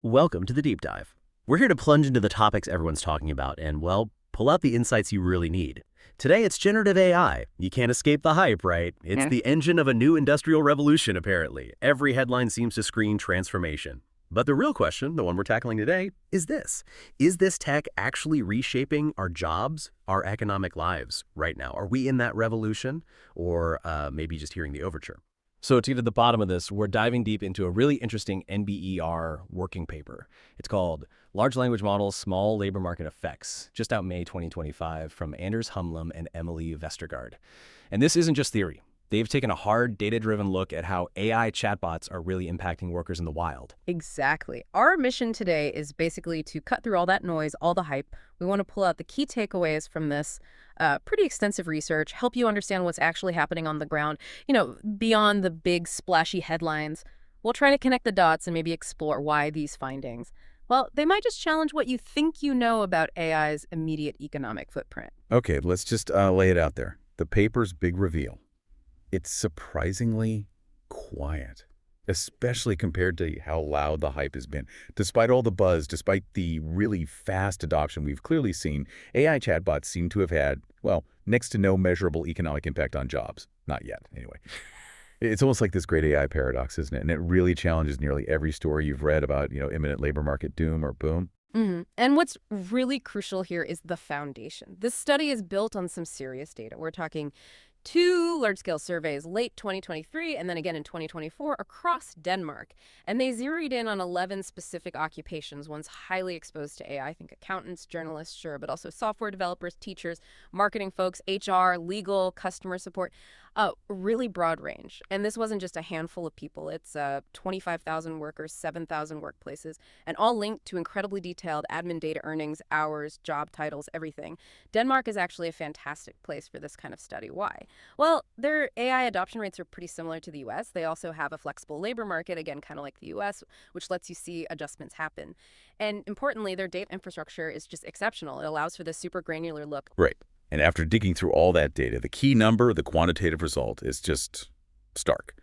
Welcome to the Deep Dive. We're here to plunge into the topics everyone's talking about and, well, pull out the insights you really need. Today, it's generative AI. You can't escape the hype, right? It's Yeah. the engine of a new industrial revolution, apparently. Every headline seems to scream transformation. But the real question, the one we're tackling today, is this. Is this tech actually reshaping our jobs, our economic lives right now? Are we in that revolution? Or maybe just hearing the overture? So to get to the bottom of this, we're diving deep into a really interesting NBER working paper. It's called Large Language Models, Small Labor Market Effects, just out May 2025 from Anders Humlum and Emilie Vestergaard. And this isn't just theory. They've taken a hard, data-driven look at how AI chatbots are really impacting workers in the wild. Exactly. Our mission today is basically to cut through all that noise, all the hype. We want to pull out the key takeaways from this pretty extensive research, help you understand what's actually happening on the ground, beyond the big splashy headlines. We'll try to connect the dots and maybe explore why these findings, well, they might just challenge what you think you know about AI's immediate economic footprint. Okay, let's just lay it out there. The paper's big reveal. It's surprisingly quiet, especially compared to how loud the hype has been. Despite all the buzz, despite the really fast adoption we've clearly seen, AI chatbots seem to have had, well, next to no measurable economic impact on jobs. Not yet, anyway. It's almost like this great AI paradox, isn't it? And it really challenges nearly every story you've read about, imminent labor market doom or boom. And what's really crucial here is the foundation. This study is built on some serious data. We're talking two large-scale surveys, late 2023 and then again in 2024 across Denmark. And they zeroed in on 11 specific occupations, ones highly exposed to AI. I think accountants, journalists, sure, but also software developers, teachers, marketing folks, HR, legal, customer support. Really broad range. And this wasn't just a handful of people. It's 25,000 workers, 7,000 workplaces, and all linked to incredibly detailed admin data, earnings, hours, job titles, everything. Denmark is actually a fantastic place for this kind of study. Why? Well, their AI adoption rates are pretty similar to the US. They also have a flexible labor market, again, kind of like the US, which lets you see adjustments happen. And importantly, their data infrastructure is just exceptional. It allows for this super granular look. Right. And after digging through all that data, the key number, the quantitative result, is just stark.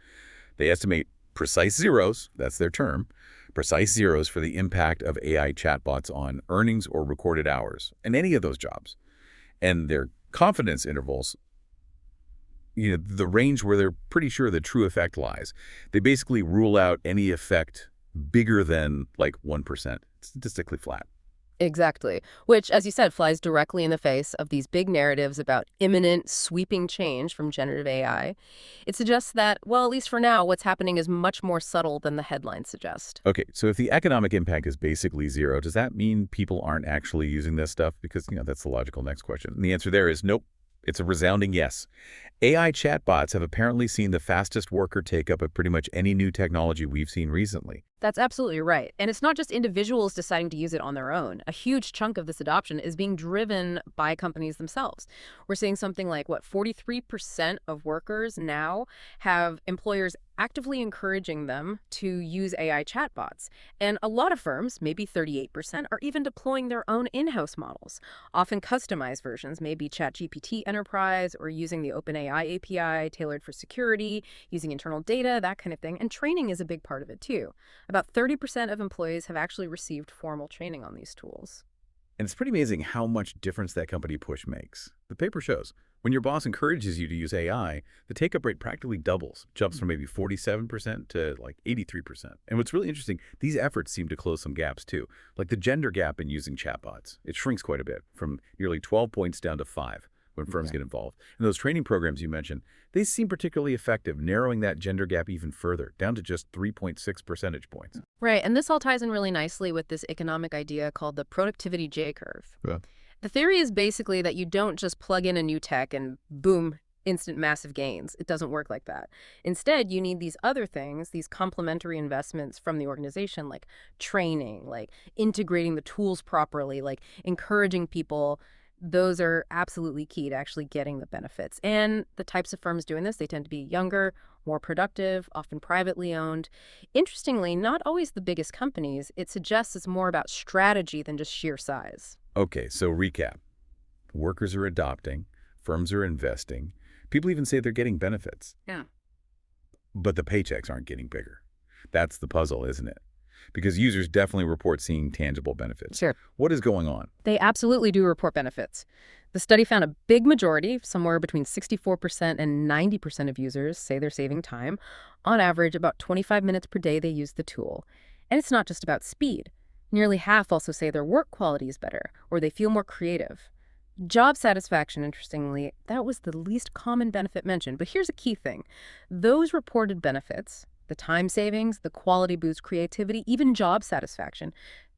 They estimate precise zeros, that's their term, precise zeros for the impact of AI chatbots on earnings or recorded hours in any of those jobs. And their confidence intervals, the range where they're pretty sure the true effect lies. They basically rule out any effect bigger than like 1%, statistically flat. Exactly. Which, as you said, flies directly in the face of these big narratives about imminent, sweeping change from generative AI. It suggests that, well, at least for now, what's happening is much more subtle than the headlines suggest. Okay, so if the economic impact is basically zero, does that mean people aren't actually using this stuff? Because, that's the logical next question. And the answer there is nope. It's a resounding yes. AI chatbots have apparently seen the fastest worker take-up of pretty much any new technology we've seen recently. That's absolutely right. And it's not just individuals deciding to use it on their own. A huge chunk of this adoption is being driven by companies themselves. We're seeing something like, 43% of workers now have employers actively encouraging them to use AI chatbots. And a lot of firms, maybe 38%, are even deploying their own in-house models, often customized versions, maybe ChatGPT Enterprise or using the OpenAI API tailored for security, using internal data, that kind of thing. And training is a big part of it, too. About 30% of employees have actually received formal training on these tools. And it's pretty amazing how much difference that company push makes. The paper shows when your boss encourages you to use AI, the take-up rate practically doubles, jumps from maybe 47% to like 83%. And what's really interesting, these efforts seem to close some gaps too, like the gender gap in using chatbots. It shrinks quite a bit, from nearly 12 points down to 5 when firms get involved. And those training programs you mentioned, they seem particularly effective, narrowing that gender gap even further, down to just 3.6 percentage points. Right, and this all ties in really nicely with this economic idea called the productivity J-curve. Yeah. The theory is basically that you don't just plug in a new tech and boom, instant massive gains. It doesn't work like that. Instead, you need these other things, these complementary investments from the organization, like training, like integrating the tools properly, like encouraging people. Those are absolutely key to actually getting the benefits. And the types of firms doing this, they tend to be younger, more productive, often privately owned. Interestingly, not always the biggest companies. It suggests it's more about strategy than just sheer size. Okay, so recap. Workers are adopting, firms are investing, people even say they're getting benefits. Yeah. But the paychecks aren't getting bigger. That's the puzzle, isn't it? because users definitely report seeing tangible benefits. Sure. What is going on? They absolutely do report benefits. The study found a big majority, somewhere between 64% and 90% of users say they're saving time. On average, about 25 minutes per day they use the tool. And it's not just about speed. Nearly half also say their work quality is better, or they feel more creative. Job satisfaction, interestingly, that was the least common benefit mentioned. But here's a key thing. Those reported benefits, the time savings, the quality boost, creativity, even job satisfaction,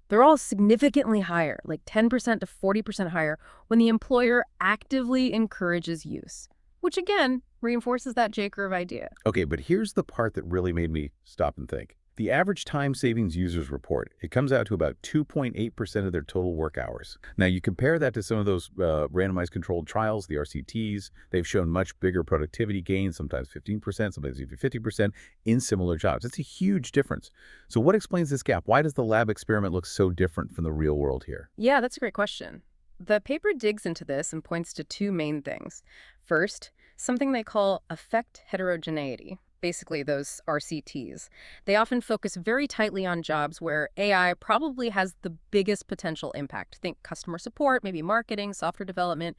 they're all significantly higher, like 10% to 40% higher, when the employer actively encourages use, which again reinforces that J-curve idea. Okay, but here's the part that really made me stop and think. The average time savings users report, it comes out to about 2.8% of their total work hours. Now, you compare that to some of those randomized controlled trials, the RCTs, they've shown much bigger productivity gains, sometimes 15%, sometimes even 50%, in similar jobs. It's a huge difference. So what explains this gap? Why does the lab experiment look so different from the real world here? Yeah, that's a great question. The paper digs into this and points to two main things. First, something they call effect heterogeneity. Basically, those RCTs. They often focus very tightly on jobs where AI probably has the biggest potential impact. Think customer support, maybe marketing, software development.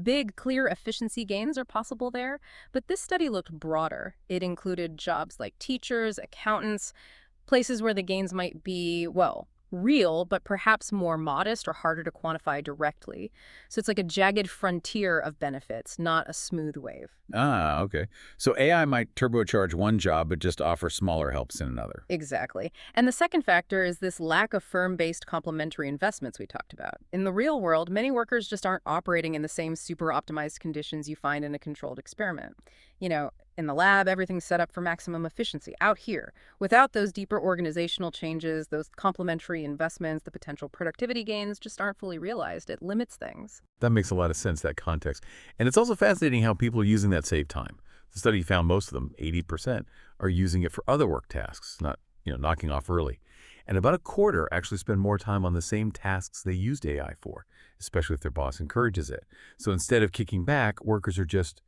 Big, clear efficiency gains are possible there. But this study looked broader. It included jobs like teachers, accountants, places where the gains might be, well, real, but perhaps more modest or harder to quantify directly. So it's like a jagged frontier of benefits, not a smooth wave. Ah, okay. So AI might turbocharge one job, but just offer smaller helps in another. Exactly. And the second factor is this lack of firm-based complementary investments we talked about. In the real world, many workers just aren't operating in the same super optimized conditions you find in a controlled experiment. You know, in the lab, everything's set up for maximum efficiency. Out here, without those deeper organizational changes, those complementary investments, the potential productivity gains just aren't fully realized. It limits things. That makes a lot of sense, that context. And it's also fascinating how people are using that save time. The study found most of them, 80%, are using it for other work tasks, not, knocking off early. And about a quarter actually spend more time on the same tasks they used AI for, especially if their boss encourages it. So instead of kicking back, workers are just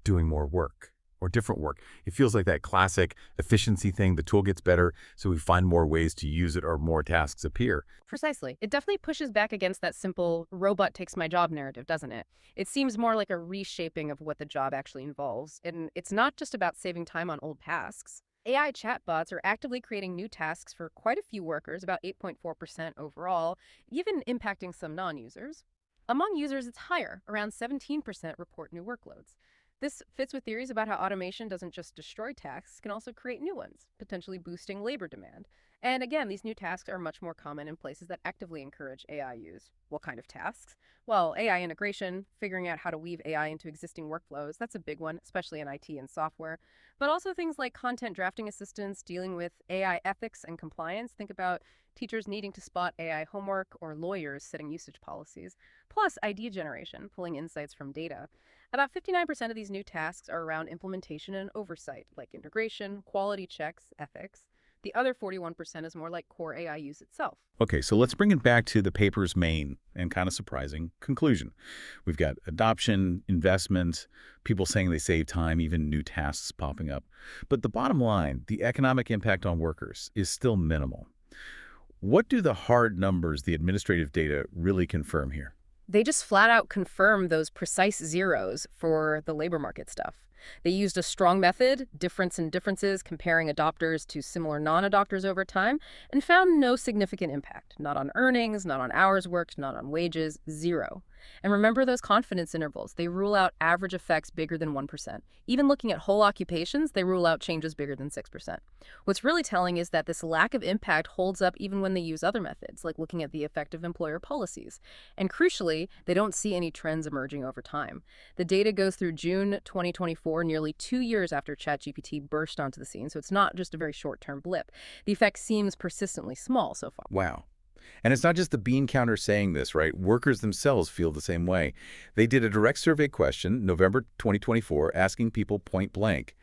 doing more work or different work. It feels like that classic efficiency thing. The tool gets better, so we find more ways to use it or more tasks appear. Precisely. It definitely pushes back against that simple robot takes my job narrative, doesn't it? It seems more like a reshaping of what the job actually involves. And it's not just about saving time on old tasks. AI chatbots are actively creating new tasks for quite a few workers, about 8.4% overall, even impacting some non-users. Among users, it's higher. Around 17% report new workloads. This fits with theories about how automation doesn't just destroy tasks, it can also create new ones, potentially boosting labor demand. And again, these new tasks are much more common in places that actively encourage AI use. What kind of tasks? Well, AI integration, figuring out how to weave AI into existing workflows, that's a big one, especially in IT and software. But also things like content drafting assistance, dealing with AI ethics and compliance. Think about teachers needing to spot AI homework or lawyers setting usage policies. Plus idea generation, pulling insights from data. About 59% of these new tasks are around implementation and oversight, like integration, quality checks, ethics. The other 41% is more like core AI use itself. Okay, so let's bring it back to the paper's main and kind of surprising conclusion. We've got adoption, investment, people saying they save time, even new tasks popping up. But the bottom line, the economic impact on workers is still minimal. What do the hard numbers, the administrative data, really confirm here? They just flat out confirm those precise zeros for the labor market stuff. They used a strong method, difference in differences, comparing adopters to similar non-adopters over time, and found no significant impact. Not on earnings, not on hours worked, not on wages, zero. And remember those confidence intervals. They rule out average effects bigger than 1%. Even looking at whole occupations, they rule out changes bigger than 6%. What's really telling is that this lack of impact holds up even when they use other methods, like looking at the effect of employer policies. And crucially, they don't see any trends emerging over time. The data goes through June 2024, nearly 2 years after ChatGPT burst onto the scene, so it's not just a very short-term blip. The effect seems persistently small so far. Wow. And it's not just the bean counter saying this, right? Workers themselves feel the same way. They did a direct survey question, November 2024, asking people point blank,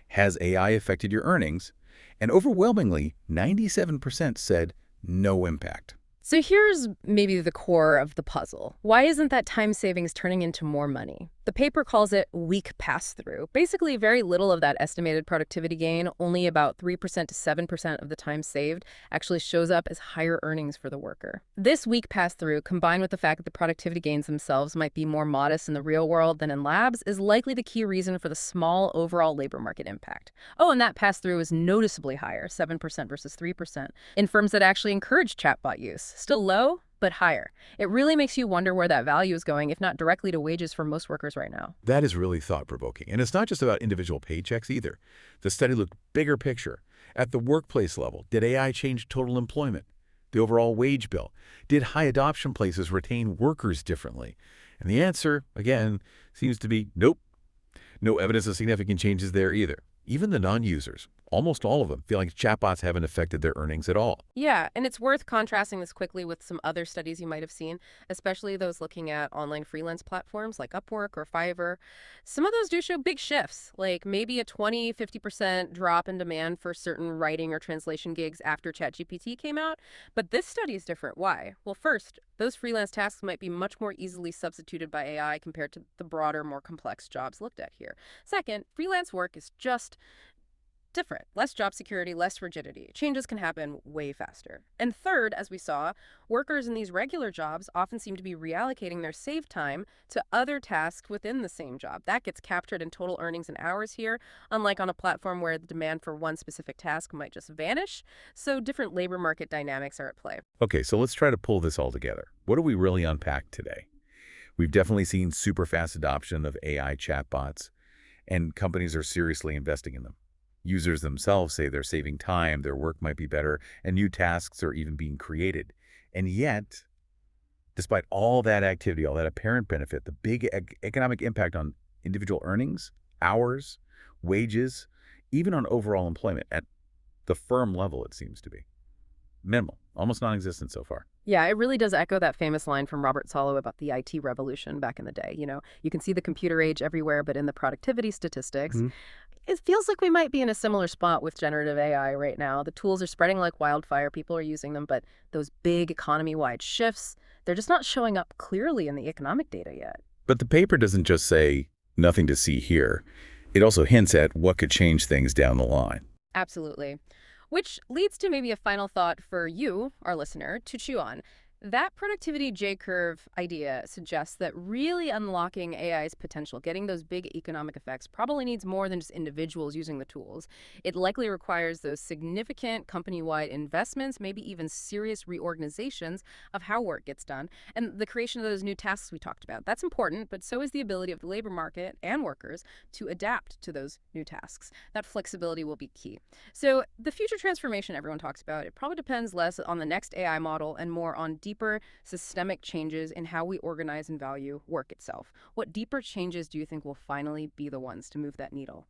has AI affected your earnings? And overwhelmingly, 97% said no impact. So here's maybe the core of the puzzle. Why isn't that time savings turning into more money? The paper calls it weak pass-through. Basically, very little of that estimated productivity gain, only about 3% to 7% of the time saved, actually shows up as higher earnings for the worker. This weak pass-through, combined with the fact that the productivity gains themselves might be more modest in the real world than in labs, is likely the key reason for the small overall labor market impact. Oh, and that pass-through is noticeably higher, 7% versus 3%, in firms that actually encourage chatbot use. Still low, but higher. It really makes you wonder where that value is going, if not directly to wages for most workers right now. That is really thought-provoking. And it's not just about individual paychecks either. The study looked bigger picture. At the workplace level, did AI change total employment? The overall wage bill? Did high adoption places retain workers differently? And the answer, again, seems to be nope. No evidence of significant changes there either. Even the non-users, almost all of them, feel like chatbots haven't affected their earnings at all. Yeah, and it's worth contrasting this quickly with some other studies you might have seen, especially those looking at online freelance platforms like Upwork or Fiverr. Some of those do show big shifts, like maybe a 20–50% drop in demand for certain writing or translation gigs after ChatGPT came out. But this study is different. Why? Well, first, those freelance tasks might be much more easily substituted by AI compared to the broader, more complex jobs looked at here. Second, freelance work is just different. Less job security, less rigidity. Changes can happen way faster. And third, as we saw, workers in these regular jobs often seem to be reallocating their saved time to other tasks within the same job. That gets captured in total earnings and hours here, unlike on a platform where the demand for one specific task might just vanish. So different labor market dynamics are at play. Okay, so let's try to pull this all together. What do we really unpack today? We've definitely seen super fast adoption of AI chatbots, and companies are seriously investing in them. Users themselves say they're saving time, their work might be better, and new tasks are even being created. And yet, despite all that activity, all that apparent benefit, the big economic impact on individual earnings, hours, wages, even on overall employment at the firm level, it seems to be minimal, almost non-existent so far. Yeah, it really does echo that famous line from Robert Solow about the IT revolution back in the day. You can see the computer age everywhere, but in the productivity statistics, it feels like we might be in a similar spot with generative AI right now. The tools are spreading like wildfire. People are using them, but those big economy-wide shifts, they're just not showing up clearly in the economic data yet. But the paper doesn't just say nothing to see here. It also hints at what could change things down the line. Absolutely. Which leads to maybe a final thought for you, our listener, to chew on. That productivity J-curve idea suggests that really unlocking AI's potential, getting those big economic effects, probably needs more than just individuals using the tools. It likely requires those significant company-wide investments, maybe even serious reorganizations of how work gets done, and the creation of those new tasks we talked about. That's important, but so is the ability of the labor market and workers to adapt to those new tasks. That flexibility will be key. So the future transformation everyone talks about, it probably depends less on the next AI model and more on deeper systemic changes in how we organize and value work itself. What deeper changes do you think will finally be the ones to move that needle?